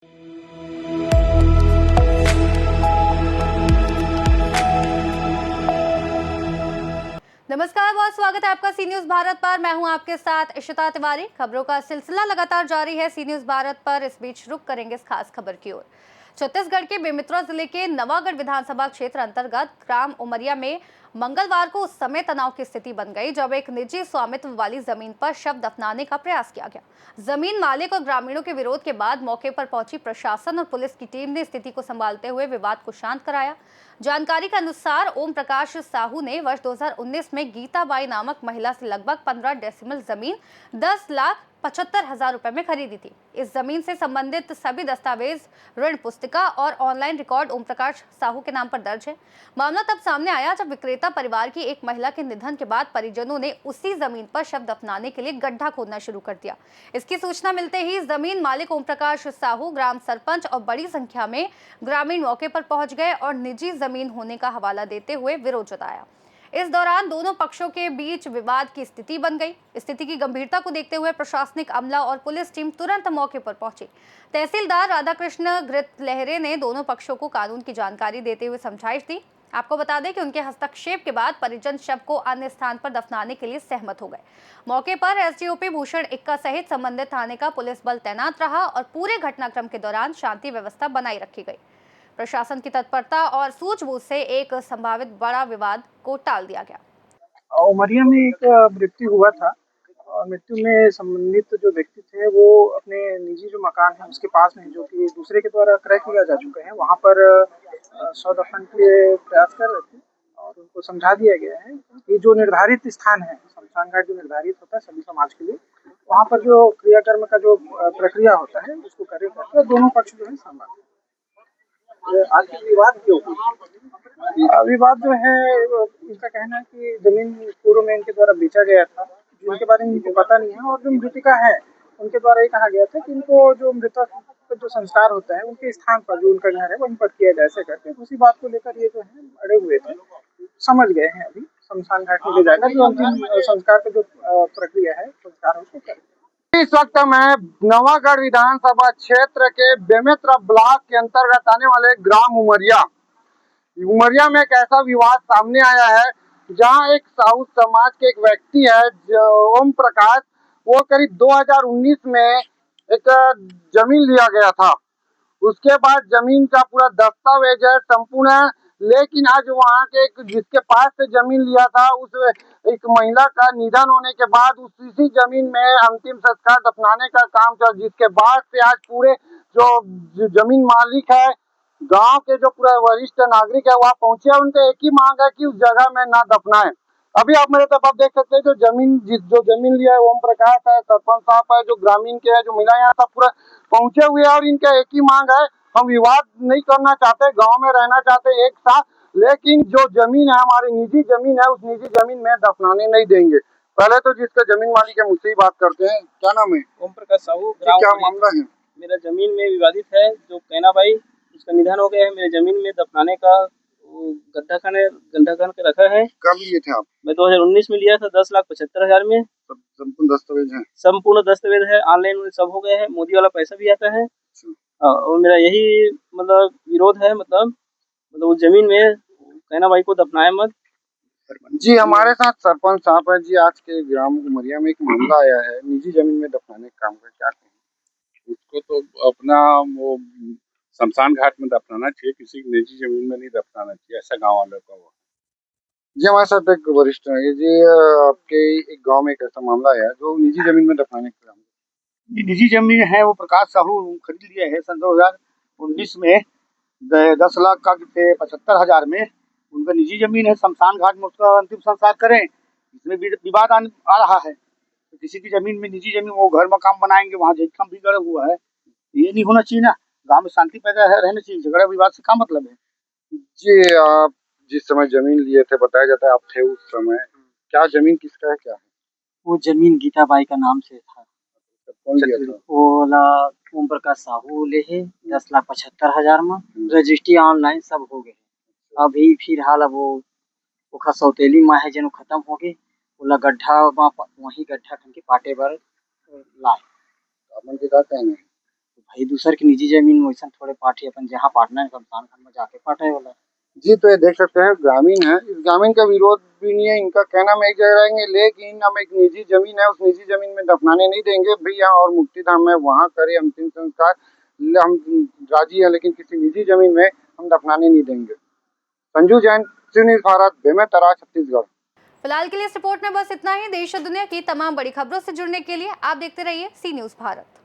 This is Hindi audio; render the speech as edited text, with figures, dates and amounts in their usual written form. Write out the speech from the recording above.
नमस्कार, बहुत स्वागत है आपका सी न्यूज भारत पर। मैं हूं आपके साथ इशिता तिवारी। खबरों का सिलसिला लगातार जारी है सी न्यूज भारत पर। इस बीच रुक करेंगे इस खास खबर की ओर। छत्तीसगढ़ के बेमेतरा जिले के नवागढ़ विधानसभा क्षेत्र अंतर्गत ग्राम उमरिया में मंगलवार को उस समय तनाव की स्थिति बन गई जब एक निजी स्वामित्व वाली जमीन पर शव दफनाने का प्रयास किया गया। जमीन मालिक और ग्रामीणों के विरोध के बाद मौके पर पहुंची प्रशासन और पुलिस की टीम ने स्थिति को संभालते हुए विवाद को शांत कराया। जानकारी के अनुसार ओम प्रकाश साहू ने वर्ष 2019 में गीताबाई नामक महिला से लगभग 15 डेसिमल जमीन 10,75,000 रुपए में खरीदी थी। इस जमीन से संबंधित सभी दस्तावेज, ऋण पुस्तिका और ऑनलाइन रिकॉर्ड ओम प्रकाश साहू के नाम पर दर्ज है। मामला तब सामने आया जब विक्रेता परिवार की एक महिला के निधन के बाद परिजनों ने उसी जमीन पर शव दफनाने के लिए गड्ढा खोदना शुरू कर दिया। इसकी सूचना मिलते ही जमीन मालिक ओम प्रकाश साहू, ग्राम सरपंच और बड़ी संख्या में ग्रामीण मौके पर पहुंच गए और निजी जमीन होने का हवाला देते हुए विरोध जताया। इस दौरान दोनों पक्षों के बीच विवाद की स्थिति बन गई। स्थिति की गंभीरता को देखते हुए प्रशासनिक अमला और पुलिस टीम तुरंत मौके पर पहुंची। तहसीलदार राधाकृष्ण घृतलहरे ने दोनों पक्षों को कानून की जानकारी देते हुए समझाइश दी। आपको बता दें कि उनके हस्तक्षेप के बाद परिजन शव को अन्य स्थान पर दफनाने के लिए सहमत हो गए। मौके पर एसडीओपी भूषण इक्का सहित संबंधित थाने का पुलिस बल तैनात रहा और पूरे घटनाक्रम के दौरान शांति व्यवस्था बनाई रखी गई। प्रशासन की तत्परता और सूझबूझ से एक संभावित बड़ा विवाद को टाल दिया गया। उमरिया में एक मृत्यु हुआ था और मृत्यु में संबंधित जो व्यक्ति थे वो अपने निजी जो मकान है उसके पास में, जो कि दूसरे के द्वारा क्रय किया जा चुका है, वहाँ पर शव दफन के प्रयास कर रहे थे और उनको समझा दिया गया है कि जो निर्धारित स्थान है, शमशान घाट जो निर्धारित होता है सभी समाज के लिए, वहाँ पर जो क्रियाकर्म का जो प्रक्रिया होता है उसको करेगा। तो दोनों पक्ष जो है सहमत है। आखिर विवाद क्यों? विवाद जो है इनका कहना है कि जमीन पूर्व में इनके द्वारा बेचा गया था, जिनके बारे में इनको पता नहीं है, और जो मृतिका है उनके द्वारा ये कहा गया था कि इनको जो मृतक का जो संस्कार होता है उनके स्थान पर जो उनका घर है वहीं पर किया जाए, ऐसे करके उसी बात को लेकर ये जो है अड़े हुए थे। समझ गए हैं, अभी शमशान घाट में ले जाएगा, जो अंतिम संस्कार का जो प्रक्रिया है संस्कार है उसको करें। इस वक्त मैं नवागढ़ विधानसभा क्षेत्र के बेमेतरा ब्लॉक के अंतर्गत आने वाले ग्राम उमरिया में एक ऐसा विवाद सामने आया है जहां एक साहू समाज के एक व्यक्ति है ओम प्रकाश, वो करीब 2019 में एक जमीन लिया गया था। उसके बाद जमीन का पूरा दस्तावेज है संपूर्ण, लेकिन आज वहाँ के जिसके पास से जमीन लिया था उस एक महिला का निधन होने के बाद उसी जमीन में अंतिम संस्कार दफनाने का काम चल, जिसके बाद से आज पूरे जो जमीन मालिक है, गांव के जो पूरा वरिष्ठ नागरिक है वहाँ पहुंचे। उनका एक ही मांग है कि उस जगह में ना दफनाएं। अभी आप मेरे तरफ आप देख सकते हैं जो जमीन लिया है ओम प्रकाश है, सरपंच साहब है, जो ग्रामीण के है, जो महिला यहाँ सब पूरा पहुंचे हुए हैं और इनका एक ही मांग है, हम विवाद नहीं करना चाहते, गांव में रहना चाहते एक साथ, लेकिन जो जमीन है हमारी निजी जमीन है, उस निजी जमीन में दफनाने नहीं देंगे। पहले तो जिसका जमीन मालिक है मुझसे ही बात करते हैं। क्या नाम है? ओम प्रकाश साहू। क्या मामला है? मेरा जमीन में विवादित है, जो कैना भाई उसका निधन हो गया है, मेरे जमीन में दफनाने का गड्ढा खन के रखा है। कब लिए थे आप? मैं 2019 में लिया था 10,75,000 में। संपूर्ण दस्तावेज है? संपूर्ण दस्तावेज है, ऑनलाइन सब हो गए हैं, मोदी वाला पैसा भी आता है। और मेरा यही मतलब विरोध है, मतलब उस जमीन में कैना भाई को दफनाए मत। जी हमारे साथ सरपंच साहब है जी। आज के ग्राम उमरिया में एक मामला आया है निजी जमीन में दफनाने का काम का, क्या कहें? उसको तो अपना वो शमशान घाट में दफनाना चाहिए, किसी की निजी जमीन में नहीं दफनाना चाहिए, ऐसा गांव वालों का वो। जी हमारे साथ एक वरिष्ठ है जी। आपके एक गांव में एक ऐसा मामला है जो निजी जमीन में दफनाने का काम। निजी जमीन है वो प्रकाश साहू खरीद लिया है सन 2019 में 10,75,000 में। उनका निजी जमीन है, शमशान घाट में उसका अंतिम संस्कार करें, इसमें विवाद आ रहा है। तो किसी की जमीन में, निजी जमीन, वो घर मकान बनाएंगे, वहाँ झटका भी गड़ा हुआ है, ये नहीं होना चाहिए ना। गांव में शांति पैदा है, रहना चाहिए, झगड़ा विवाद से क्या मतलब है? जी आप जिस समय जमीन लिए थे, बताया जाता है आप थे उस समय, क्या जमीन किसका है, क्या है? वो जमीन गीताबाई का नाम से था। कौन लिया था? ओला ओम प्रकाश साहू ले है 10,75,000 में। रजिस्ट्री ऑनलाइन सब हो गए। अभी फिलहाल अब वो खसौतेली माँ है जन खत्म हो गए, ओला गड्ढा वहीं गड्ढा खन के पाटे बर लाए। अपन के क्या कहना है? भाई दूसर की निजी जमीन में वैसा थोड़े पार्टी अपन जहाँ पाटना है शमशान घाट में जाके पाटे वाला। जी, तो ये देख सकते हैं ग्रामीण है, इस ग्रामीण का विरोध भी नहीं है, इनका कहना हम एक जगह रहेंगे, लेकिन हम एक निजी जमीन है, उस निजी जमीन में दफनाने नहीं देंगे भैया, और मुक्ति धाम में वहाँ करे अंतिम संस्कार, हम राजी है, लेकिन किसी निजी जमीन में हम दफनाने नहीं देंगे। संजू जैन, सी न्यूज़ भारत, बेमेतरा, छत्तीसगढ़। फिलहाल के लिए इस रिपोर्ट में बस इतना ही। देश और दुनिया की तमाम बड़ी खबरों से जुड़ने के लिए आप देखते रहिए सी न्यूज़ भारत।